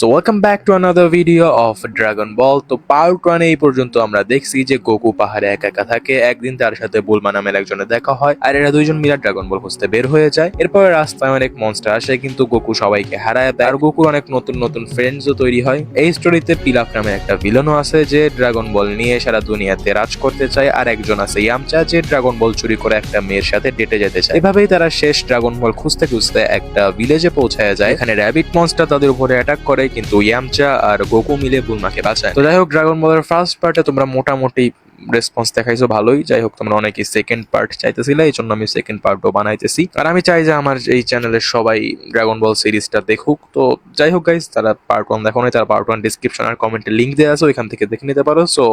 So welcome back to another video of Dragon Ball. তো part 1 এই পর্যন্ত আমরা দেখছি যে গোকু পাহাড়ে একা একা থাকে। একদিন তার সাথে বুলমা নামের একজনের দেখা হয় আর এরা দুইজন মিলে ড্রাগন বল খুঁজতে বের হয়ে যায়। এরপর রাস্তায় অনেক মনস্টার আসে কিন্তু গোকু সবাইকে হারায় দেয় আর গোকুর অনেক নতুন নতুন ফ্রেন্ডসও তৈরি হয়। এই স্টোরিতে পিলাফ নামে একটা ভিলেনও আছে যে ড্রাগন বল নিয়ে সারা দুনিয়াতে রাজ করতে চায়, আর একজন আছে ইয়ামচা যে ড্রাগন বল চুরি করে একটা মেয়ের সাথে ডেটে যেতে চায়। এভাবেই তারা শেষ ড্রাগন বল খুঁজতে খুঁজতে একটা ভিলেজে পৌঁছায় যায়। এখানে র্যাবিট মনস্টার তাদের উপরে অ্যাটাক করে কিন্তু ইয়ামচা আর গোকু মিলে বুলমাকে বাঁচায়। তো যাই হোক, ড্রাগন বলের ফার্স্ট পার্টে তোমরা মোটামুটি রেসপন্স দেখাইছো ভালোই। যাই হোক, তোমরা অনেকেই সেকেন্ড পার্ট চাইতেছিলে, এই জন্য আমি সেকেন্ড পার্টও বানাইতেছি। আর আমি চাই যে আমার এই চ্যানেলের সবাই ড্রাগন বল সিরিজটা দেখুক। তো যাই হোক গাইস, তারা পার্ট 1 দেখো নাই, তারা পার্ট 1 ডিসক্রিপশন আর কমেন্টে লিংক দেওয়া আছে, ওইখান থেকে দেখে নিতে পারো। So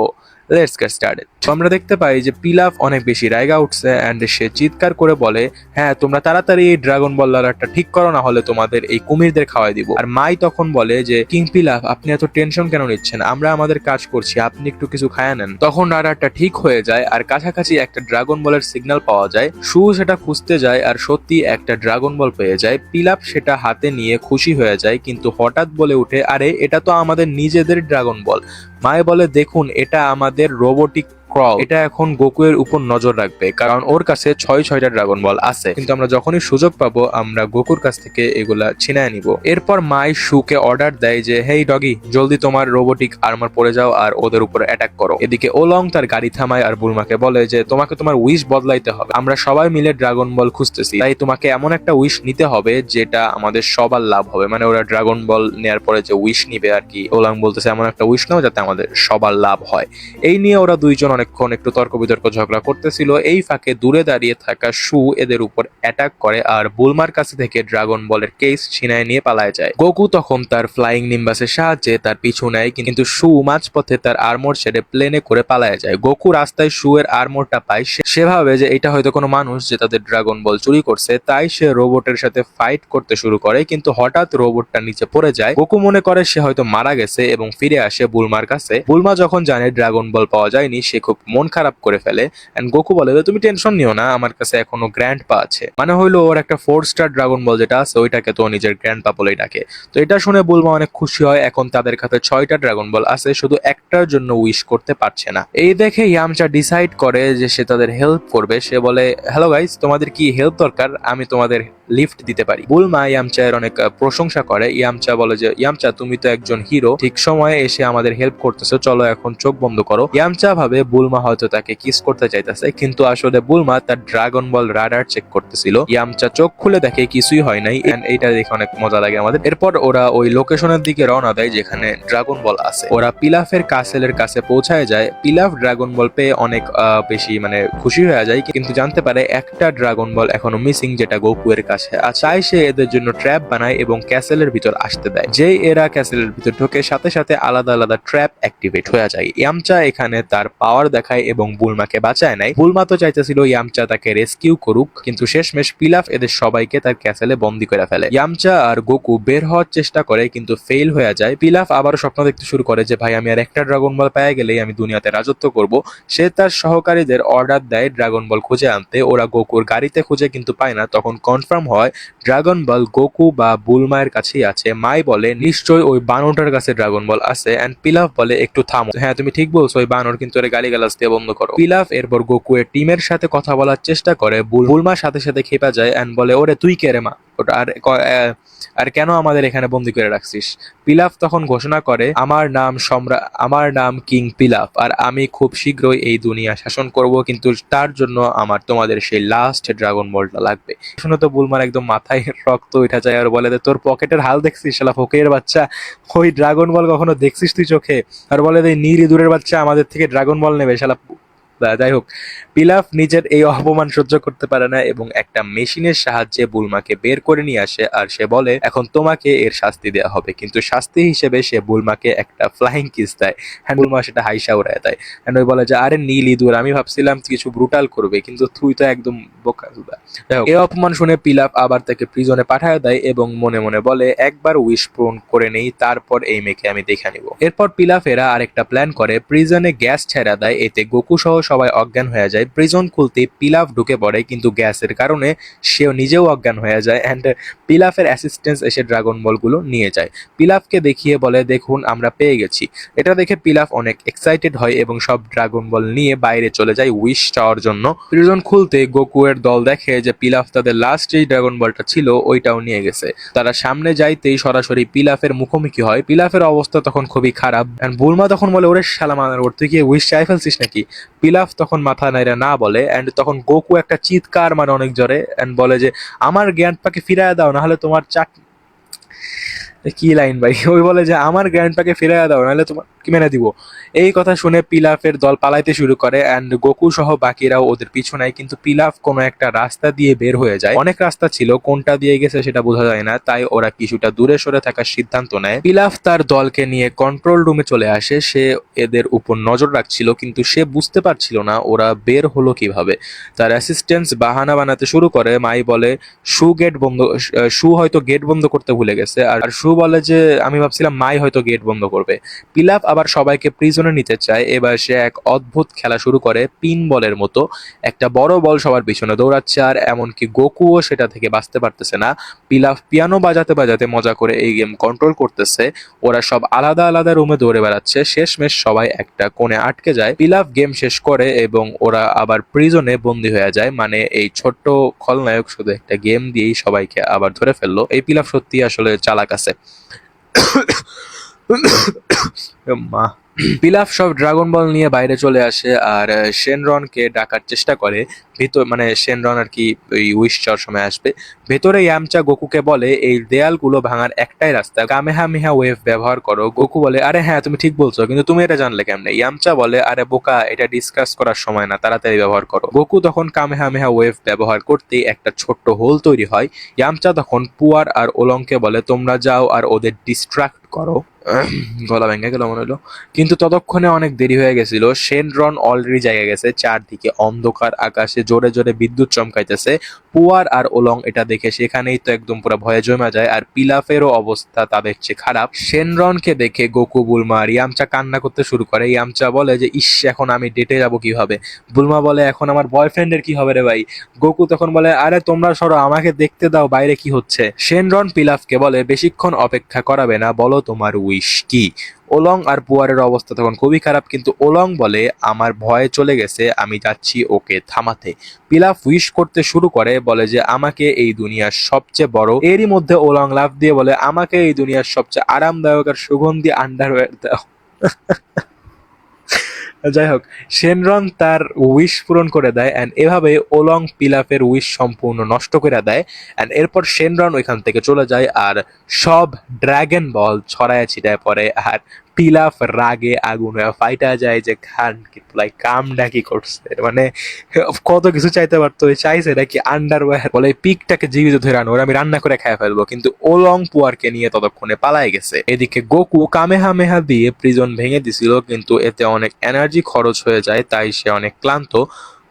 let's get started. তো আমরা দেখতে পাই যে পিলাফ অনেক বেশি রাইগা উঠছে এন্ড সে চিৎকার করে বলে, হ্যাঁ তোমরা তাড়াতাড়ি এই ড্রাগন বল লড়াইটা ঠিক করো, না হলে তোমাদের এই কুমিরদের খাওয়াই দিব। আর মাই তখন বলে যে কিং পিলাফ, আপনি এত টেনশন কেন নিচ্ছেন, আমরা আমাদের কাজ করছি, আপনি একটু কিছু খায়া নেন। তখন রাডারটা ঠিক হয়ে যায় আর কাছাকাছি একটা ড্রাগন বলের সিগন্যাল পাওয়া যায়। শু সেটা খুঁজতে যায় আর সত্যি একটা ড্রাগন বল পেয়ে যায়। পিলাফ সেটা হাতে নিয়ে খুশি হয়ে যায় কিন্তু হঠাৎ বলে উঠে, আরে এটা তো আমাদের নিজেদের ড্রাগন বল। মায়ে বলে, দেখুন এটা আমাদের রোবোটিক ক্রল, এটা এখন গোকুয়ের উপর নজর রাখবে কারণ ওর কাছে ছয়টা ড্রাগন বল আছে, কিন্তু আমরা যখনই সুযোগ পাবো আমরা গোকুর কাছ থেকে এগুলা ছিনায় নিব। এরপর মাই শুকে অর্ডার দেয় যে হেই ডগি, জলদি তোমার রোবোটিক আর্মার পরে যাও আর ওদের উপর অ্যাটাক করো। এদিকে ওলং তার গাড়ি থামায় আর বুলমাকে বলে যে তোমাকে তোমার উইশ বদলাইতে হবে, আমরা সবাই মিলে ড্রাগন বল খুঁজতেছি, তাই তোমাকে এমন একটা উইশ নিতে হবে যেটা আমাদের সবার লাভ হবে। মানে ওরা ড্রাগন বল নেয়ার পরে যে উইশ নিবে আর কি, ওলং বলতেছে এমন একটা উইশ নাও যাতে আমাদের সবার লাভ হয়। এই নিয়ে ওরা দুইজন অনেকক্ষণ একটু তর্ক বিতর্ক ঝগড়া করতেছিল। এই ফাঁকে দূরে দাঁড়িয়ে থাকা শু এদের উপর অ্যাটাক করে আর বুলমার কাছে থেকে ড্রাগন বলের কেস ছিনায় নিয়ে পালায় যায়। গোকু তখন তার ফ্লাইং নিম্বাসের সাহায্যে তার পিছু নেয় কিন্তু শু মাঝপথে তার আর্মর ছেড়ে প্লেনে করে পালায় যায়। গোকু রাস্তায় শু এর আর্মরটা পায়, সে ভাবে যে এটা হয়তো কোনো মানুষ যে তাদের ড্রাগন বল চুরি করছে, তাই সে রোবটের সাথে ফাইট করতে শুরু করে কিন্তু হঠাৎ রোবটটা নিচে পড়ে যায়। গোকু মনে করে সে হয়তো মারা গেছে এবং ফিরে আসে বুলমার কাছে। বুলমা যখন জানে ড্রাগন বল পাওয়া যায়নি, সে খুব মন খারাপ করে ফেলে এন্ড গোকু বলে যে তুমি টেনশন নিও না, আমার কাছে এখনো গ্র্যান্ড পা আছে। মানে হইলো ওর একটা 4 স্টার ড্রাগন বল যেটা আছে ওইটাকে তো নিজের গ্র্যান্ড পা বলেই ডাকে। তো এটা শুনে বুলমা অনেক খুশি হয়, এখন তাদের কাছে 6টা ড্রাগন বল আছে, শুধু একটার জন্য উইশ করতে পারছে না। এই দেখে ইয়ামচা ডিসাইড করে যে সে তাদের হেল্প করবে। সে বলে, হ্যালো গাইস, তোমাদের কি হেল্প দরকার, আমি তোমাদের লিফট দিতে পারি। বুলমা ইয়ামচার অনেক প্রশংসা করে। ইয়ামচা বলে যে ইয়ামচা তুমি তো একজন হিরো, ঠিক সময়ে এসে আমাদের হেল্প করতেছো, চলো এখন চোখ বন্ধ করো। ইয়ামচা ভাবে বুলমা হয়তো তাকে কিস করতে চাইতেছে, কিন্তু আসলে বুলমা তার ড্রাগন বল রাডার চেক করতেছিল। ইয়ামচা চোখ খুলে দেখে কিছুই হয় নাই, এইটা দেখে অনেক মজা লাগে আমাদের। এরপর ওরা ওই লোকেশনের দিকে রওনা দেয় যেখানে ড্রাগন বল আছে। ওরা পিলাফের কাসেলের কাছে পৌঁছায় যায়। পিলাফ ড্রাগন বল পেয়ে অনেক বেশি খুশি হয়ে যায় কিন্তু জানতে পারে একটা ড্রাগন বল এখনো মিসিং, যেটা গোকুয়ের কাছে আছে। তাই সে এদের জন্য ট্র্যাপ বানায় এবং ক্যাসেলের ভিতর আসতে দেয়। যেই এরা ক্যাসেলের ভিতর ঢোকে সাথে সাথে আলাদা আলাদা ট্র্যাপ অ্যাক্টিভেট হয়ে যায়। ইয়ামচা এখানে তার পাওয়ার দেখায় এবং বুলমাকে বাঁচায় নেয়। বুলমা তো চাইতেছিল ইয়ামচা তাকে রেস্কিউ করুক, কিন্তু শেষমেশ পিলাফ এদের সবাইকে তার ক্যাসেলে বন্দি করে ফেলে। ইয়ামচা আর গোকু বের হওয়ার চেষ্টা করে কিন্তু ফেল হয়ে যায়। পিলাফ আবার স্বপ্ন দেখতে শুরু করে যে ভাই, আমি আর একটা ড্রাগন বল পেয়ে গেলেই আমি দুনিয়াতে রাজত্ব করব। সে তার সহকারীদের অর্ডার দেয় ড্রাগন বল খুঁজে আনতে। ওরা গোকুর গাড়িতে খুঁজে কিন্তু পায় না। তখন কনফার্ম হয় ড্রাগন বল গোকু বা বুলমায়ের কাছেই আছে। মাই বলে নিশ্চয়ই ওই বানরটার কাছে ড্রাগন বল আছে এন্ড পিলাফ বলে একটু থামো, হ্যাঁ তুমি ঠিক বলছো, ওই বানর কিন্তু এর গালিগালাজ দিয়ে বন্ধ করো। পিলাফ এরপর গোকু এর টিমের সাথে কথা বলার চেষ্টা করে। বুলমার সাথে সাথে খেপা যায় এন্ড বলে, ওরে তুই কে রে মা, ওটা আর কেন আমাদের এখানে বন্দি করে রাখছিস? পিলাফ তখন ঘোষণা করে, আমার নাম কিং পিলাফ আর আমি খুব শীঘ্রই এই দুনিয়া শাসন করব, কিন্তু তার জন্য আমার তোমাদের সেই লাস্ট ড্রাগন বলটা লাগবে। শুনে তো বুলমার একদম মাথায় রক্ত উঠা যায় আর বলে, তোর পকেটের হাল দেখছিস শালা ফকিরের বাচ্চা, ওই ড্রাগন বল কখনো দেখছিস তুই চোখে? আর বলে, নীর ইঁদুরের বাচ্চা আমাদের থেকে ড্রাগন বল নেবে শালা। যাই হোক, পিলাফ নিজের এই অপমান সহ্য করতে পারে না এবং একটা মেশিনের সাহায্যে বুলমাকে বের করে নিয়ে আসে আর সে বলে এখন তোমাকে এর শাস্তি দেওয়া হবে। কিন্তু শাস্তি হিসেবে সে বুলমাকে একটা ফ্লাইং কিস দেয়। হ্যাঁ, বুলমা সেটা হাইসা উড়ায় দেয়। হ্যাঁ, ওই বলে যে আরে নীল ইঁদুর, আমি ভাবছিলাম কিছু ব্রুটাল করবে, কিন্তু তুই তো একদম বোকা চোদা। যাই হোক, এই অপমান শুনে পিলাফ আবার তাকে প্রিজনে পাঠায় দেয় এবং মনে মনে বলে একবার উইশ পূরণ করে নেই, তারপর এই মেয়েকে আমি দেখে নিব। এরপর পিলাফেরা আরেকটা প্ল্যান করে, প্রিজনে গ্যাস ছেড়া দেয়, এতে গোকু সহ সবাই অজ্ঞান হয়ে যায়। প্রিজন খুলতে পিলাফ ঢুকে পড়ে, কিন্তু গ্যাসের কারণে সেও নিজেও অজ্ঞান হয়ে যায় অ্যান্ড পিলাফের অ্যাসিস্ট্যান্স এসে ড্রাগন বলগুলো নিয়ে যায়। পিলাফকে দেখিয়ে বলে দেখুন আমরা পেয়ে গেছি। এটা দেখে পিলাফ অনেক এক্সাইটেড হয় এবং সব ড্রাগন বল নিয়ে বাইরে চলে যায় উইশ চাওয়ার জন্য। প্রিজন খুলতে গোকু এর দল দেখে যে পিলাফ তাদের লাস্ট যেই ড্রাগন বলটা ছিল ওইটাও নিয়ে গেছে। তারা সামনে যাইতেই সরাসরি পিলাফের মুখোমুখি হয়। পিলাফের অবস্থা তখন খুবই খারাপ এন্ড বুলমা তখন বলে ওরে শালা মানার ওর তুই কি উইশ চাই ফেলছিস নাকি? পিলাফ তখন মাথা নাইরা না বলে এন্ড তখন গোকু একটা চিৎকার মানে অনেক জোরে এন্ড বলে যে আমার জ্ঞানটাকে ফিরায় দাও, না হলে তোমার কি লাইন ভাই, ওই বলে যে আমার গ্র্যান্ডপাকে ফিরে দাও নাহলে তোমার কি মেনে দিব। এই কথা শুনে পিলাফের দল পালাইতে শুরু করে অ্যান্ড গোকু সহ বাকিরাও ওদের পিছু নেয়, কিন্তু পিলাফ কোনো একটা রাস্তা দিয়ে বের হয়ে যায়। অনেক রাস্তা ছিল, কোনটা দিয়ে গেছে সেটা বোঝা যায় না, তাই ওরা কিছুটা দূরে সরে থাকার সিদ্ধান্ত নেয়। পিলাফ তার দলকে নিয়ে কন্ট্রোল রুমে চলে আসে। সে এদের উপর নজর রাখছিল, কিন্তু সে বুঝতে পারছিল না ওরা বের হলো কিভাবে। তার অ্যাসিস্ট্যান্টস বাহানা বানাতে শুরু করে। মাই বলে শু হয়তো গেট বন্ধ করতে ভুলে গেছে, আর শু বলে যে আমি ভাবছিলাম মাই হয়তো গেট বন্ধ করবে। পিলাফ আবার সবাইকে প্রিজনে নিতে চায়। এবার সে এক অদ্ভুত খেলা শুরু করে, পিন বলের মতো। একটা বড় বল সবার পিছনে দৌড়াচ্ছে, আর এমনকি গোকুও সেটা থেকে বাঁচতে পারতেছে না। পিলাফ পিয়ানো বাজাতে বাজাতে মজা করে এই গেম কন্ট্রোল করতেছে। ওরা সব আলাদা আলাদা রুমে দৌড়ে বেড়াচ্ছে। শেষমেশ সবাই একটা কোণে আটকে যায়। পিলাফ গেম শেষ করে এবং ওরা আবার প্রিজনে বন্দী হয়ে যায়। মানে এই ছোট্ট খলনায়ক শুধু একটা গেম দিয়েই সবাইকে আবার ধরে ফেললো। এই পিলাফ সত্যি আসলে চালাক আছে। মা পিলাফ সব ড্রাগন বল নিয়ে বাইরে চলে আসে আর শেনরনকে ডাকার চেষ্টা করে। ভিতর মানে শেনরন আর কি ওই উইশ চাওয়ার সময় আসবে। ভেতরে ইয়ামচা গোকুকে বলে এই দেয়ালগুলো ভাঙার একটাই রাস্তা, কামেহামেহা ওয়েভ ব্যবহার করো। গোকু বলে আরে হ্যাঁ তুমি ঠিক বলছো, কিন্তু তুমি এটা জানলে কেমনে? ইয়ামচা বলে আরে বোকা, এটা ডিসকাস করার সময় না, তাড়াতাড়ি ব্যবহার করো। গোকু তখন কামেহামেহা ওয়েভ ব্যবহার করতেই একটা ছোট্ট হোল তৈরি হয়। ইয়ামচা তখন পুয়ার আর ওলংকে বলে তোমরা যাও আর ওদের ডিস্ট্রাক্ট করো। গলা ভেঙে গেল মনে হলো, কিন্তু ততক্ষণে অনেক দেরি হয়ে গেছিল। শেনরন অলরেডি জায়গা গেছে। চারদিকে অন্ধকার, আকাশে জোরে জোরে বিদ্যুৎ চমকাইতেছে। পুয়ার আর ওলং এটা দেখে সেখানেই তো একদম পুরো ভয়ে জমা যায়, আর পিলাফেরও অবস্থা তাদের চেয়ে খারাপ। শেনরনকে দেখে গোকু, বুলমা আর ইয়ামচা কান্না করতে শুরু করে। ইয়ামচা বলে যে ইস এখন আমি ডেটে যাব কিভাবে? বুলমা বলে এখন আমার বয়ফ্রেন্ডের কি হবে রে ভাই? গোকু তখন বলে আরে তোমরা সরো, আমাকে দেখতে দাও বাইরে কি হচ্ছে। শেনরন পিলাফকে বলে বেশিক্ষণ অপেক্ষা করাবে না, বলো তোমার উইশ কি? ওলং আর পুয়ারের অবস্থা তখন খুবই খারাপ, কিন্তু ওলং বলে আমার ভয় চলে গেছে, আমি যাচ্ছি ওকে থামাতে। পিলাফ উইশ করতে শুরু করে, বলে যে আমাকে এই দুনিয়ার সবচেয়ে বড়। এরই মধ্যে ওলং লাফ দিয়ে বলে আমাকে এই দুনিয়ার সবচেয়ে আরামদায়ক আর সুগন্ধি আন্ডারওয়্যার দাও। যাই হোক, শেনরন তার উইশ পূরণ করে দেয় অ্যান্ড এভাবে ওলং পিলাফের উইশ সম্পূর্ণ নষ্ট করে দেয়। অ্যান্ড এরপর শেনরন ওইখান থেকে চলে যায় আর সব ড্রাগন বল ছড়ায় ছিটায় পড়ে, আর পিলাফ রাগে আগুন হয়ে ফাইটা যায় যে খান কিন্তু লাইক কামটা কি করছে, মানে কত কিছু চাইতে পারতো, চাইছে নাকি আন্ডারওয়্যার বলে পিকটাকে জীবিত ধরে আনো, ওরা আমি রান্না করে খেয়ে ফেলবো, কিন্তু ওলং পুয়ারকে নিয়ে ততক্ষণে পালায় গেছে। এদিকে গোকু কামেহামেহা দিয়ে প্রিজন ভেঙে দিছিল, কিন্তু এতে অনেক এনার্জি খরচ হয়ে যায়, তাই সে অনেক ক্লান্ত।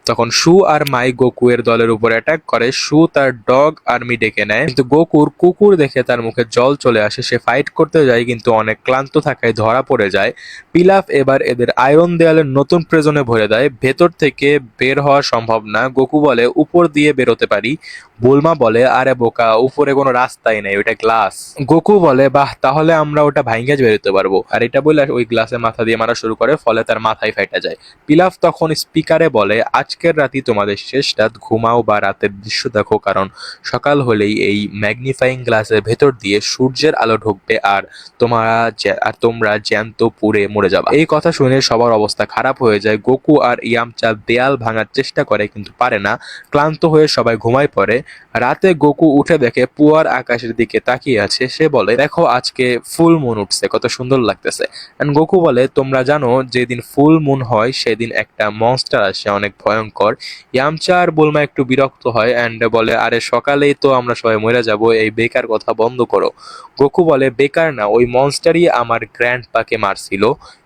তখন শু আর মাই গোকু এর দলের উপর অ্যাটাক করে। শু তার ডগ আর্মি ডেকে নেয়, কিন্তু গোকুর কুকুর দেখে তার মুখে জল চলে আসে। সে ফাইট করতে যায়, কিন্তু অনেক ক্লান্ত থাকায় ধরা পড়ে যায়। পিলাফ এবার এদের আয়রন দেয়ালের নতুন প্রিজনে ভরে দেয়। ভেতর থেকে বের হওয়া সম্ভব না। গোকু বলে উপর দিয়ে বেরোতে পারি। বুলমা বলে আরে বোকা, উপরে কোনো রাস্তাই নেই, ওইটা গ্লাস। গোকু বলে বাহ, তাহলে আমরা ওটা ভাঙে বেরোতে পারবো। আর এটা বলে ওই গ্লাসে মাথা দিয়ে মারা শুরু করে, ফলে তার মাথায় ফাইটা যায়। পিলাফ তখন স্পিকারে বলে আজকের রাতই তোমাদের শেষ রাত, ঘুমাও বা রাতের দৃশ্য দেখো, কারণ সকাল হলেই এই ম্যাগনিফাইং গ্লাসের ভেতর দিয়ে সূর্যের আলো ঢুকবে আর তোমরা জ্যান্ত পুড়ে মরে যাবে। এই কথা শুনে সবার অবস্থা খারাপ হয়ে যায়। গোকু আর ইয়ামচা দেয়াল ভাঙার চেষ্টা করে, কিন্তু পারে না। ক্লান্ত হয়ে সবাই ঘুমায় পড়ে। রাতে গোকু উঠে দেখে পুয়ার আকাশের দিকে তাকিয়ে আছে। সে বলে দেখো আজকে ফুল মুন উঠছে, কত সুন্দর লাগতেছে। এন্ড গোকু বলে তোমরা জানো যেদিন ফুল মুন হয় সেদিন একটা মনস্টার আসে, অনেক ভয়ঙ্কর। ইয়ামচা আর বুলমা একটু বিরক্ত হয় এন্ড বলে আরে সকালেই তো আমরা সবাই মরে যাব, এই বেকার কথা বন্ধ করো। গোকু বলে বেকার না, ওই মনস্টারই আমার গ্র্যান্ডপাকে মারছিল।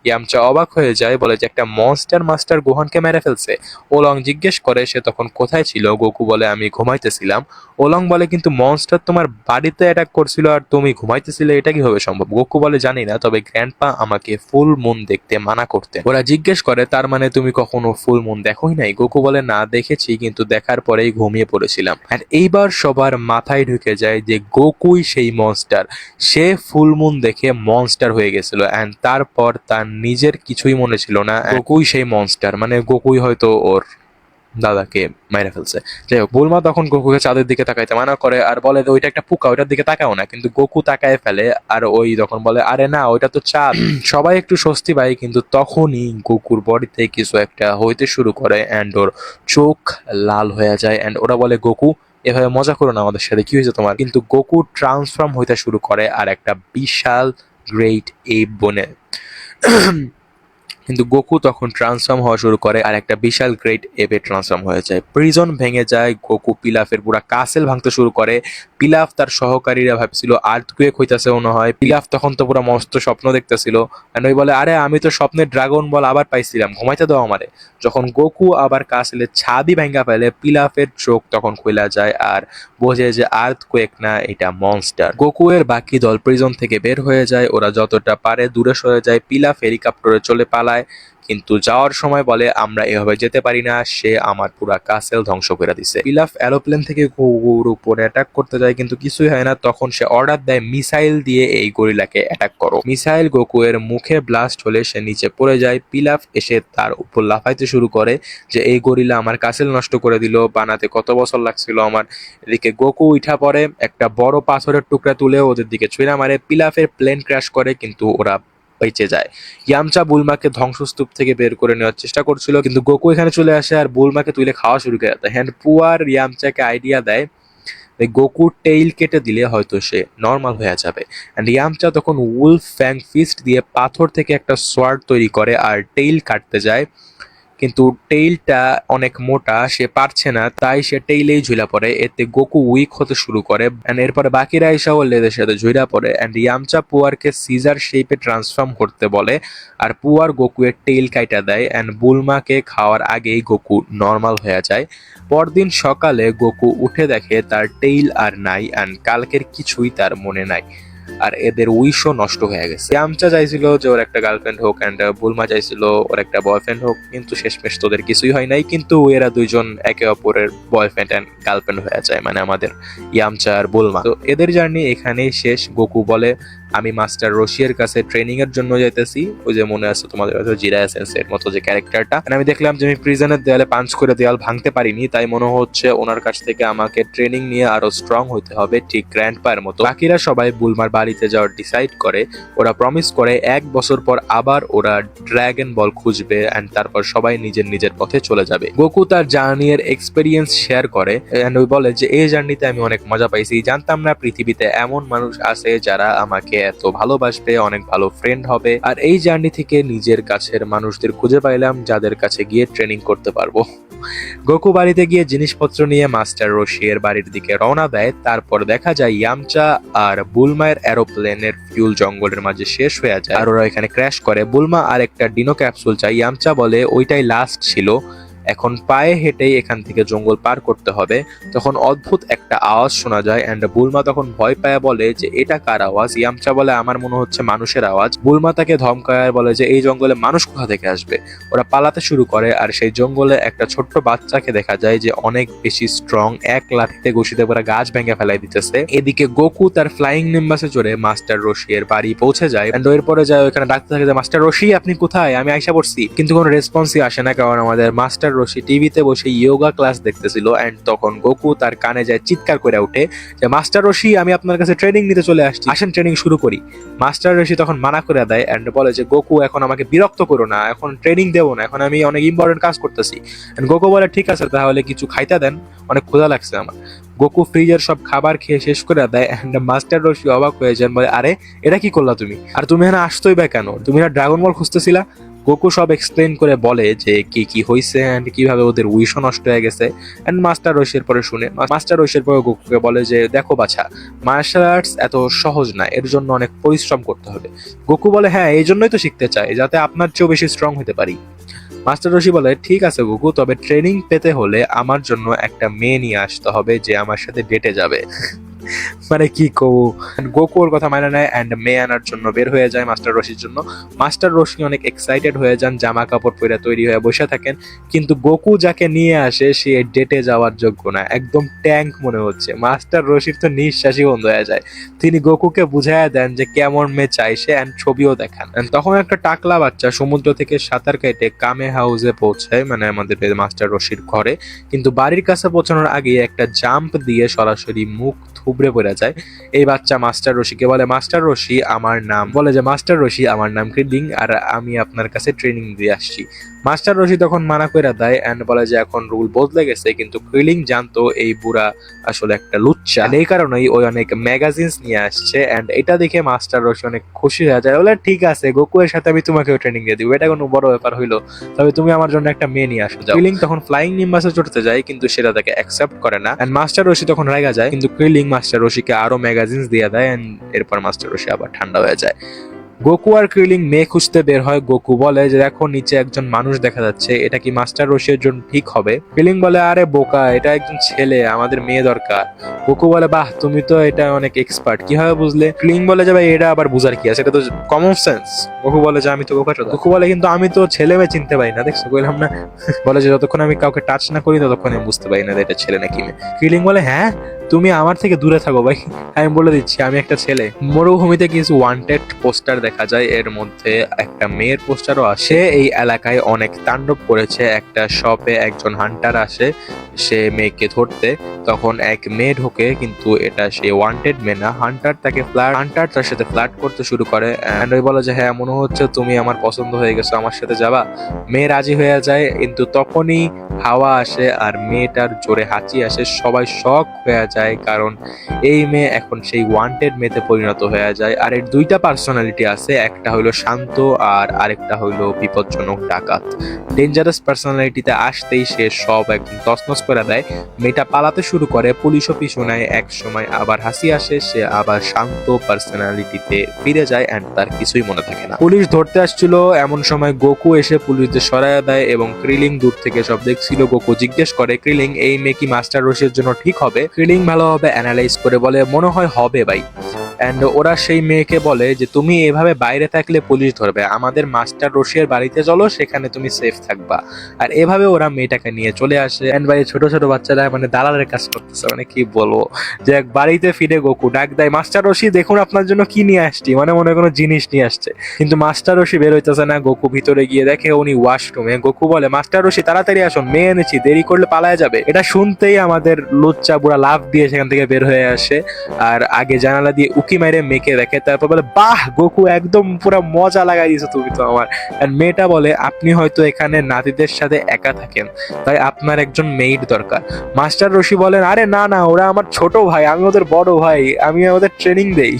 ইয়ামচা অবাক হয়ে যায়, বলে যে একটা মনস্টার মাস্টার গোহানকে মেরে ফেলছে। ওলং জিজ্ঞেস করে সে তখন কোথায় ছিল। গোকু বলে আমি ঘুমাইতেছিলাম। ওলং বলে কিন্তু মনস্টার তোমার বাড়িতে অ্যাটাক করছিল আর তুমি ঘুমাইতেছিলে, এটা কিভাবে সম্ভব? গোকু বলে জানি না, তবে গ্র্যান্ডপা আমাকে ফুল মুন দেখতে মানা করতে। ওরা জিজ্ঞেস করে তার মানে তুমি কখনো ফুল মুন দেখোই নাই? গোকু বলে না দেখেছি, কিন্তু দেখার পরেই ঘুমিয়ে পড়েছিলাম। আর এইবার সবার মাথায় ঢুকে যায় যে গোকুই সেই মনস্টার। সে ফুল মুন দেখে মনস্টার হয়ে গেছিল এন্ড তারপর তার নিজের কিছুই মনে ছিল না, গোকুই সেই মনস্টার, মানে গোকুই হয়তো ওর দাদাকে মেরে ফেলছে। যাই হোক, বুলমা তখন গোকুকে চাঁদের দিকে তাকাইতে মানা করে আর বলে যে ওইটা একটা পোকা, ওইটার দিকে তাকাও না, কিন্তু গোকু তাকায় ফেলে আর ওই তখন বলে আরে না ওইটা তো চাঁদ। সবাই একটু স্বস্তি পায়, কিন্তু তখনই গোকুর বডিতে কিছু একটা হইতে শুরু করে এন্ড ওর চোখ লাল হয়ে যায় এন্ড ওরা বলে গোকু এভাবে মজা করো না আমাদের সাথে, কি হয়েছে তোমার? কিন্তু গোকু ট্রান্সফর্ম হইতে শুরু করে আর একটা বিশাল গ্রেট এপ বনে। কিন্তু গোকু তখন ট্রান্সফর্ম হওয়া শুরু করে আর একটা বিশাল গ্রেট এপে ট্রান্সফর্ম হয়ে যায়। প্রিজন ভেঙে যায়, গোকু পিলাফের পুরা কাসেল ভাঙতে শুরু করে। পিলাফ তার সহকারীরা ভাবছিল আর্থকুয়েক হইতাছে মনে হয়। পিলাফ তখন তো পুরা মস্ত স্বপ্ন দেখতেছিল এন্ড ওই বলে আরে আমি তো স্বপ্নে ড্রাগন বল আবার পাইছিলাম, ঘুমাইতে দাও আমারে। যখন গোকু আবার কাসেলের ছাদই ভাঙ্গা ফেলে, পিলাফের চোখ তখন খোলা যায় আর বোঝে যে আর্থকুয়েক না, এটা মনস্টার। গোকু এর বাকি দল প্রিজন থেকে বের হয়ে যায়, ওরা যতটা পারে দূরে সরে যায়। পিলাফ হেলিকপ্টারে চলে পালায়, কিন্তু যাওয়ার সময় বলে আমরা এভাবে যেতে পারি না, সে আমার পুরা কাসেল ধ্বংস করে দিছে। পিলাফ এরোপ্লেন থেকে গোকুর উপরে অ্যাটাক করতে যায়, কিন্তু কিছুই হয় না। তখন সে অর্ডার দেয় মিসাইল দিয়ে এই গরিলাকে অ্যাটাক করো। মিসাইল গোকু এর মুখে ব্লাস্ট হলে সে নিচে পড়ে যায়। পিলাফ এসে তার উপর লাফাইতে শুরু করে যে এই গরিলা আমার কাসেল নষ্ট করে দিল, বানাতে কত বছর লাগছিল আমার। এদিকে গোকু উঠা পড়ে, একটা বড় পাথরের টুকরা তুলে ওদের দিকে ছুঁড়া মারে। পিলাফের প্লেন ক্র্যাশ করে, কিন্তু ওরা বেঁচে যায়। ইয়ামচা বুলমাকে ধ্বংসস্তূপ থেকে বের করে নেওয়ার চেষ্টা করছিল, কিন্তু গোকু এখানে চলে আসে আর বুলমাকে তুলে খাওয়া শুরু করে দেয়। হ্যান্ড পুয়ার ইয়ামচাকে আইডিয়া দেয় গোকুর টেইল কেটে দিলে হয়তো সে নর্মাল হয়ে যাবে। অ্যান্ড ইয়ামচা তখন উলফ ফ্যাং ফিস্ট দিয়ে পাথর থেকে একটা সোয়ার্ড তৈরি করে আর টেইল কাটতে যায়, কিন্তু টেইলটা অনেক মোটা, সে পারছে না, তাই সে টেইলেই ঝুলা পড়ে। এতে গোকু উইক হতে শুরু করে এন্ড এরপরে বাকিরা এসেও লেদের সাথে ঝুলা পড়ে এন্ড ইয়ামচা পুয়ারকে সিজার শেপে ট্রান্সফর্ম করতে বলে আর পুয়ার গোকু এর টেইল কাইটা দেয় এন্ড বুলমাকে খাওয়ার আগেই গোকু নর্মাল হয়ে যায়। পরদিন সকালে গোকু উঠে দেখে তার টেইল আর নাই এন্ড কালকের কিছুই তার মনে নাই আর এদের উইশও নষ্ট হয়ে গেছে। ইয়ামচা চাইছিল যে ওর একটা গার্লফ্রেন্ড হোক এন্ড বুলমা চাইছিল ওর একটা বয়ফ্রেন্ড হোক, কিন্তু শেষমেশ তোদের কিছুই হয় নাই। কিন্তু এরা দুইজন একে অপরের বয়ফ্রেন্ড এন্ড গার্লফ্রেন্ড হয়ে যায়, মানে আমাদের ইয়ামচা আর বুলমা। তো এদের জার্নি এখানেই শেষ। গোকু বলে আমি মাস্টার রশিয়ের কাছে ট্রেনিং এর জন্য যাইতেছি, ওই যে মনে আছে তোমাদের হয়তো জিরায়া সেন্সের মতো যে ক্যারেক্টারটা। আমি দেখলাম যে আমি প্রিজনের দেয়ালে পাঞ্চ করে দেয়াল ভাঙতে পারিনি, তাই মনে হচ্ছে ওনার কাছ থেকে আমাকে ট্রেনিং নিয়ে আরো স্ট্রং হইতে হবে, ঠিক গ্র্যান্ডপার মতো। বাকিরা সবাই বুলমার বাড়িতে যাওয়ার ডিসাইড করে। ওরা প্রমিস করে 1 বছর পর আবার ওরা ড্রাগন বল খুঁজবে এন্ড তারপর সবাই নিজের নিজের পথে চলে যাবে। গোকু তার জার্নি এর এক্সপেরিয়েন্স শেয়ার করে এন্ড ওই বলে যে এই জার্নিতে আমি অনেক মজা পাইছি, জানতাম না পৃথিবীতে এমন মানুষ আছে যারা আমাকে এত ভালোবাসবে, অনেক ভালো ফ্রেন্ড হবে। আর এই জার্নি থেকে নিজের কাছের মানুষদের খুঁজে পাইলাম যাদের কাছে গিয়ে ট্রেনিং করতে পারবো। গোকু বাড়িতে গিয়ে জিনিসপত্র নিয়ে মাস্টার রশিয়ের বাড়ির দিকে রওনা দেয়। তারপর দেখা যায় ইয়ামচা আর বুলমায়ের এরোপ্লেনের ফিউল জঙ্গলের মাঝে শেষ হয়ে যায় আর ওরা এখানে ক্র্যাশ করে। বুলমা আর একটা ডিনো ক্যাপসুল চাই, ইয়ামচা বলে ওইটাই লাস্ট ছিল, এখন পায়ে হেঁটেই এখান থেকে জঙ্গল পার করতে হবে। তখন অদ্ভুত একটা আওয়াজ শোনা যায় এন্ড বুলমা তখন ভয় পায় বলে যে এটা কার আওয়াজ? ইয়ামচা বলে আমার মনে হচ্ছে মানুষের আওয়াজ। বুলমা তাকে ধমকায় বলে যে এই জঙ্গলে মানুষ কোথা থেকে আসবে। ওরা পালাতে শুরু করে আর সেই জঙ্গলে একটা ছোট্ট বাচ্চাকে দেখা যায় যে অনেক বেশি স্ট্রং, এক লাঠিতে ঘষিতে পুরো গাছ ভেঙে ফেলাই দিতেছে। এদিকে গোকু তার ফ্লাইং নিম্বাসে চড়ে মাস্টার রশিয়ের বাড়ি পৌঁছে যায় এন্ড এরপরে যায় ওখানে ডাকতে থাকে যে মাস্টার রশি আপনি কোথায়, আমি আইসা পড়ছি। কিন্তু কোনো রেসপন্সই আসে না, কারণ আমাদের মাস্টার রশি টিভিতে বসে ইয়োগা ক্লাস দেখতেছিল এন্ড তখন গোকু তার কানে যায় চিৎকার করে ওঠে যে মাস্টার রশি আমি আপনার কাছে ট্রেনিং নিতে চলে আসছি, আসেন ট্রেনিং শুরু করি। মাস্টার রশি তখন মানা করে দেয় এন্ড বলে যে গোকু এখন আমাকে বিরক্ত করো না, এখন ট্রেনিং দেবো না, এখন আমি অনেক ইম্পর্টেন্ট কাজ করতেছি। গোকু বলে ঠিক আছে তাহলে কিছু খাইতে দেন, অনেক ক্ষুধা লাগছে আমার। গোকু ফ্রিজের সব খাবার খেয়ে শেষ করে দেয় এন্ড মাস্টার রশি অবাক হয়ে যান, বলে আরে এটা কি করলা তুমি, আর তুমি এখানে আসতোই বা কেন, তুমি না ড্রাগন বল খুঁজতেছিলা? গোকু সব এক্সপ্লেন করে বলে যে কি কি হয়েছে অ্যান্ড কিভাবে ওদের উইশও নষ্ট হয়ে গেছে। অ্যান্ড মাস্টার রশির পরে শুনে মাস্টার রশির পরে গোকুকে বলে যে দেখো বাছা, মার্শাল আর্টস এত সহজ না, এর জন্য অনেক পরিশ্রম করতে হবে। গোকু বলে হ্যাঁ, এই জন্যই তো শিখতে চাই, যাতে আপনার চেয়েও বেশি স্ট্রং হতে পারি। মাস্টার রশি বলে ঠিক আছে গোকু, তবে ট্রেনিং পেতে হলে আমার জন্য একটা মেয়ে নিয়ে আসতে হবে যে আমার সাথে ডেটে যাবে। মানে কি কবু, গোকু ওর কথা মানে নেয় অ্যান্ড মেয়ে আনার জন্য বের হয়ে যায় মাস্টার রশির জন্য। মাস্টার রশি অনেক এক্সাইটেড হয়ে যান, জামা কাপড় পরে তৈরি হয়ে বসে থাকেন, কিন্তু গোকু যাকে নিয়ে আসে সে ডেটে যাওয়ার যোগ্য না, একদম ট্যাঙ্ক মনে হচ্ছে। মাস্টার রশির তো নিঃশ্বাসই বন্ধ হয়ে যায়। তিনি গোকুকে বুঝাইয়া দেন যে কেমন মেয়ে চাই সে অ্যান্ড ছবিও দেখান। And তখন একটা টাকলা বাচ্চা সমুদ্র থেকে সাঁতার কেটে কামে হাউসে পৌঁছায়, মানে আমাদের মাস্টার রশির ঘরে, কিন্তু বাড়ির কাছে পৌঁছানোর আগে একটা জাম্প দিয়ে সরাসরি মুখ থুবড়ে পড়ে যায়। এই বাচ্চা মাস্টার রশিকে বলে মাস্টার রশি আমার নাম, বলে যে মাস্টার রশি আমার নাম ক্রিলিং আর আমি আপনার কাছে ট্রেনিং দিয়ে আসছি। মাস্টার রশি তখন মানা করে দেয় অ্যান্ড বলে যে এখন রুল বদলে গেছে, কিন্তু ক্রিলিং জানতো এই বুড়া আসলে একটা লুচ্চা, এই কারণেই ওই অনেক ম্যাগাজিনস নিয়ে আসছে। অ্যান্ড এটা দেখে মাস্টার রশি অনেক খুশি হয়ে যায়, বলে ঠিক আছে গোকু এর সাথে আমি তোমাকেও ট্রেনিং দিয়ে দিব, এটা কোনো বড় ব্যাপার হইলো, তবে তুমি আমার জন্য একটা মেয়ে নিয়ে আসো যাও। ক্রিলিং তখন ফ্লাইং নিম্বাসে চড়তে যায়, কিন্তু সেটা তাকে অ্যাকসেপ্ট করে না অ্যান্ড মাস্টার রশি তখন রেগে যায়, কিন্তু ক্রিলিং মাস্টার রশিকে আরো ম্যাগাজিনস দিয়ে দেয় অ্যান্ড এরপর মাস্টার রশি আবার ঠান্ডা হয়ে যায়। গোকু আর ক্রিলিং মেয়ে খুঁজতে বের হয়। গোকু বলে যে দেখো নিচে একজন মানুষ দেখা যাচ্ছে, এটা কি মাস্টার রশির জন্য ঠিক হবে? ক্রিলিং বলে আরে বোকা, এটা একজন ছেলে, আমাদের মেয়ে দরকার। গোকু বলে বাহ, তুমি তো এটা অনেক এক্সপার্ট, কিভাবে বুঝলে? ক্রিলিং বলে যে ভাই এটা আবার বুঝার কি আছে, এটা তো কমন সেন্স। গোকু বলে যে আমি তো বোকা চোদা। গোকু বলে কিন্তু আমি তো ছেলে মেয়ে চিনতে পারি না, দেখছো কইলাম না। বলে যে যতক্ষণ আমি কাউকে টাচ না করি ততক্ষণ আমি বুঝতে পারি না যে এটা ছেলে নাকি মেয়ে। ক্রিলিং বলে হ্যাঁ, তুমি আমার থেকে দূরে থাকো ভাই, আমি বলে দিচ্ছি আমি একটা ছেলে। মরুভূমিতে কিছু ওয়ান্টেড পোস্টার দেখা যায়, এর মধ্যে একটা মেয়ের পোস্টারও আসে। এই এলাকায় অনেক তাণ্ডব করেছে, একটা শপে একজন হান্টার আসে সে মেয়েকে ধরতে, তখন এক মেয়ে ঢোকে, কিন্তু এটা সে ওয়ান্টেড মেয়ে না, হান্টার তার সাথে ফ্লার্ট করতে শুরু করে এন্ড ওই বলে যে হ্যাঁ মনে হচ্ছে তুমি আমার পছন্দ হয়ে গেছো, আমার সাথে যাবা। মেয়ে রাজি হয়ে যায়, কিন্তু তখনই হাওয়া আসে আর মেয়েটার জোরে হাঁচি আসে, সবাই শক হয়ে যায়, কারণ এই মেয়ে এখন সেই ওয়ান্টেড মেয়েতে পরিণত হয়ে যায়। আর এর দুইটা পার্সোনালিটি আছে, একটা হইলো শান্ত আর আরেকটা হইলো বিপজ্জনক ডাকাত। ডেঞ্জারাস পার্সোনালিটিতে আসতেই সে সব একদম তছনছ করে দেয়। মেয়েটা পালাতে শুরু করে, পুলিশও পিছু নেয়, এক সময় আবার হাসি আসে, সে আবার শান্ত পার্সোনালিটিতে ফিরে যায় এন্ড তার কিছুই মনে থাকে না। পুলিশ ধরতে আসছিল, এমন সময় গোকু এসে পুলিশদের সরাইয়া দেয় এবং ক্রিলিং দূর থেকে সব দেখছিল। গোকু জিজ্ঞেস করে ক্রিলিং এই মেয়ে কি মাস্টার রশির জন্য ঠিক হবে? ক্রিলিং ভালোভাবে অ্যানালাইজ করে বলে মনে হয় হবে ভাই। এন্ড ওরা সেই মেয়েকে বলে যে তুমি এভাবে বাইরে থাকলে পুলিশ ধরবে, আমাদের মাস্টার রশিয়ার বাড়িতে চলো, সেখানে তুমি সেফ থাকবা। আর এভাবে ওরা মেয়েটাকে নিয়ে চলে আসে। এন্ড ভাই ছোট ছোট বাচ্চারা মানে দালালের কাজ করতেছে, মানে কি বলবো, যে এক বাড়িতে ফিরে গোকু ডাক দেয় মাস্টার রশি দেখুন আপনার জন্য কি নিয়ে আসছি, মানে মনে হয় কোনো জিনিস নিয়ে আসছে, কিন্তু মাস্টার রশি বের হইতেছে না। গোকু ভিতরে গিয়ে দেখে উনি ওয়াশরুমে। গোকু বলে মাস্টার রশি তাড়াতাড়ি আসুন, মেয়ে এনেছি, দেরি করলে পালায় যাবে। এটা শুনতেই আমাদের লুচ্চা বুড়া লাফ দিয়ে সেখান থেকে বের হয়ে আসে আর আগে জানালা দিয়ে উকি মাইরে মেয়েকে দেখে, তারপর বলে বাহ গোকু একদম পুরো মজা লাগাই দিয়েছো তুমি তো আমার। আর মেয়েটা বলে আপনি হয়তো এখানে নাতিদের সাথে একা থাকেন, তাই আপনার একজন মেইড দরকার। মাস্টার রশি বলেন আরে না না, ওরা আমার ছোট ভাই, আমি ওদের বড় ভাই, আমি ওদের ট্রেনিং দেই।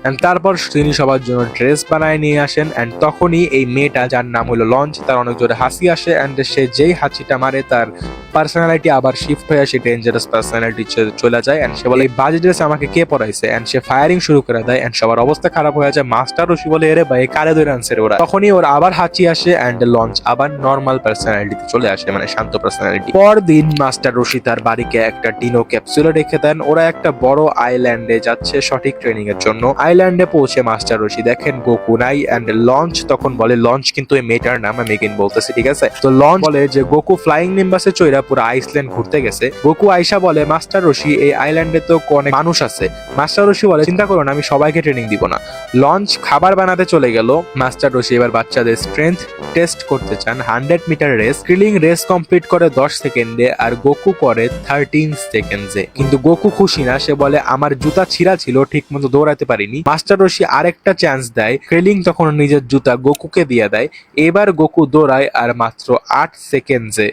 And তারপর তিনি সবার জন্য ড্রেস বানায় নিয়ে আসেন। এন্ড তখনই এই মেয়েটা যার নাম হলো লঞ্চ, তার অনেক জোরে হাসি আসে এন্ড সে যেই হাসিটা মারে তার পার্সোনালিটি আবার শিফট হয়ে আসে, ডেঞ্জারাস পার্সোনালিটি চলে যায়। এন্ড সে বলে এই বাজে ড্রেস আমাকে কে পরাইছে, এন্ড সে ফায়ারিং শুরু করে দেয় এন্ড সবার অবস্থা খারাপ হয়ে যায়। মাস্টার রশি বলে এরে ভাই কারে ধরে আনছে ওরা। তখনই ওর আবার হাঁচি আসে এন্ড লঞ্চ আবার নর্মাল পার্সোনালিটিতে চলে আসে, মানে শান্ত পার্সোনালিটি। পরদিন মাস্টার রশি তার বাড়িকে একটা ডিনো ক্যাপসুলে রেখে দেন। ওরা একটা বড় আইল্যান্ডে যাচ্ছে সঠিক ট্রেনিং এর জন্য। আইল্যান্ডে পৌঁছে মাস্টার রশি দেখেন গোকু নাই এন্ড লঞ্চ তখন বলে, লঞ্চ কিন্তু এই মেয়েটার নাম আমি এগেইন বলতেছি, ঠিক আছে? তো লঞ্চ বলে যে গোকু ফ্লাইং নিম্বাসে চইরা পুরো আইসল্যান্ড ঘুরতে গেছে। গোকু আইসা বলে মাস্টার রশি এই আইল্যান্ডে তো অনেক মানুষ আছে। মাস্টার রশি বলে চিন্তা করো না, আমি সবাইকে ট্রেনিং দিব না। লঞ্চ খাবার বানাতে চলে গেল। মাস্টার রশি এবার বাচ্চাদের স্ট্রেংথ টেস্ট করতে চান। 100 মিটার রেস। ক্রিলিং রেস কমপ্লিট করে 10 সেকেন্ডে আর গোকু করে 13 সেকেন্ডে, কিন্তু গোকু খুশি না, সে বলে আমার জুতা ছিঁড়া ছিল, ঠিক মতো দৌড়াতে পারিনি। মাস্টার রশি আরেকটা চান্স দেয়। ক্রিলিং তখন নিজের জুতা গোকুকে দিয়ে দেয়। এবার গোকু দৌড়ায় আর মাত্র 8 সেকেন্ডে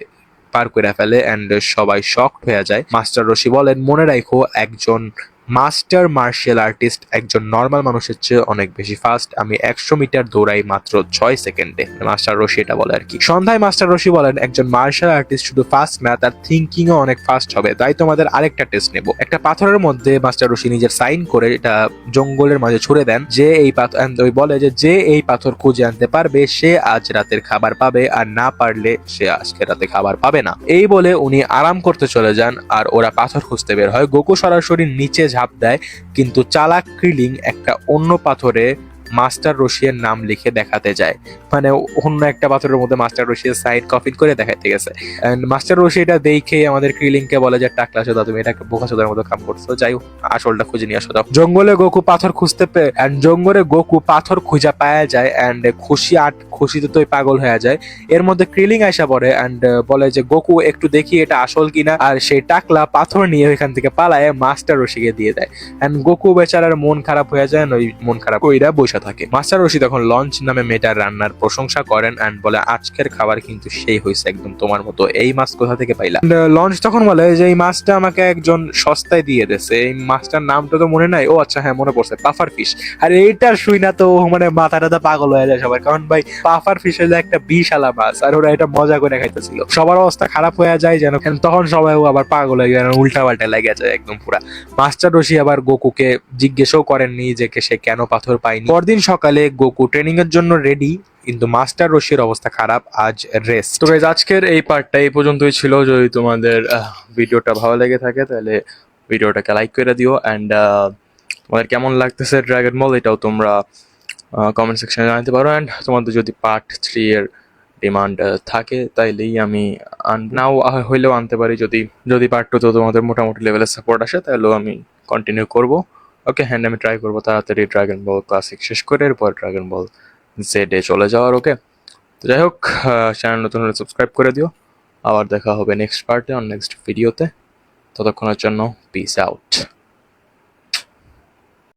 পার করে ফেলে এন্ড সবাই শকড হয়ে যায়। মাস্টার রশি বলেন মনে রাখো একজন মাস্টার মার্শাল আর্টিস্ট একজন নর্মাল মানুষের চেয়ে অনেক বেশি ফাস্ট। আমি 100 মিটার দৌড়াই মাত্র 6 সেকেন্ডে। মাস্টার রশি এটা বলে আর কি। সন্ধ্যায় মাস্টার রশি বলেন, একজন মার্শাল আর্টিস্ট শুধু ফাস্ট না, তার থিঙ্কিংও অনেক ফাস্ট হবে। তাই তোমাদের আরেকটা টেস্ট নেব। একটা পাথরের মধ্যে মাস্টার রশি নিজের সাইন করে এটা জঙ্গলের মাঝে ছুড়ে দেন। যে এই পাথর বলে যে এই পাথর খুঁজে আনতে পারবে সে আজ রাতের খাবার পাবে, আর না পারলে সে আজকে রাতে খাবার পাবে না। এই বলে উনি আরাম করতে চলে যান আর ওরা পাথর খুঁজতে বের হয়। গোকু সরাসরি নিচে ঝাঁপ দেয়, কিন্তু চালাক ক্রিলিং একটা অন্য পাথরে মাস্টার রশিয়ার নাম লিখে দেখাতে যায়। মানে অন্য একটা পাথরের মধ্যে মাস্টার রশিয়ার সাইন কপি করে দেখাতে গেছে। এন্ড মাস্টার রশি এটা দেখে আমাদের ক্রিলিংকে বলে যে, টাকলা সোদা, তুমি এটা বোকা সোদার মতো কাম করছো, যাই হোক আসলটা খুঁজে নিয়ে আসো দাও। জঙ্গলে গোকু পাথর খুঁজতে জঙ্গলে গোকু পাথর খুঁজা পাওয়া যায় এন্ড খুশিতে তো পাগল হয়ে যায়। এর মধ্যে ক্রিলিং আইসা পড়ে এন্ড বলে যে, গোকু একটু দেখি এটা আসল কিনা। আর সেই টাকলা পাথর নিয়ে ওইখান থেকে পালায় মাস্টার রশিকে দিয়ে দেয়। এন্ড গোকু বেচারার মন খারাপ হয়ে যায়, ওই মন খারাপ ওইরা বসে থাকে। মাস্টার রশি তখন লঞ্চ নামে মেয়েটার রান্নার প্রশংসা করেন এন্ড বলে, আজকের খাবার কিন্তু সেই হয়েছে, একদম তোমার মতো। এই মাছ কোথা থেকে পাইলা? লঞ্চ তখন বলে যে, এই মাছটা আমাকে একজন সস্তায় দিয়ে দিয়েছে। এই মাছটার নামটা তো মনে নাই। ও আচ্ছা, হ্যাঁ মনে পড়ছে, পাফার ফিশ। আর এইটার শুই না তো মানে মাথাটা পাগল হয়ে যায় সবার, কারণ ভাই পাফার ফিশ হলো একটা বিশালা মাছ, আর ওরা এটা মজা করে খাইতেছিল। সবার অবস্থা খারাপ হয়ে যায় যেন, তখন সবাই আবার পাগল হয়ে যায়, উল্টা পাল্টা লেগে যায় একদম পুরা। মাস্টার রশি আবার গোকুকে জিজ্ঞেসও করেননি যে সে কেন পাথর পায়নি। পরদিন সকালে গোকু ট্রেনিং এর জন্য রেডি, কিন্তু মাস্টার রশির অবস্থা খারাপ, আজ রেস্ট। তো গাইস, আজকের এই পার্টটা এই পর্যন্তই ছিল। যদি তোমাদের ভিডিওটা ভালো লেগে থাকে তাহলে ভিডিওটাকে লাইক করে দিও এন্ড তোমাদের কেমন লাগতেছে ড্রাগন বল এটাও তোমরা কমেন্ট সেকশনে জানাতে পারো। এন্ড তোমাদের যদি পার্ট 3 এর ডিমান্ড থাকে তাইলেই আমি নাও হইলেও আনতে পারি। যদি পার্ট 2 তো তোমাদের মোটামুটি লেভেলের সাপোর্ট আসে তাহলেও আমি কন্টিনিউ করব। ওকে, হ্যান্ড আমি ট্রাই করবো তাড়াতাড়ি ড্রাগন বল ক্লাসিক শেষ করে এরপর ড্রাগন বল জেডে চলে যাওয়ার। ওকে, তো যাই হোক, চ্যানেল নতুন হলে সাবস্ক্রাইব করে দিও। আবার দেখা হবে নেক্সট পার্টে, নেক্সট ভিডিওতে। ততক্ষণের জন্য পিস আউট।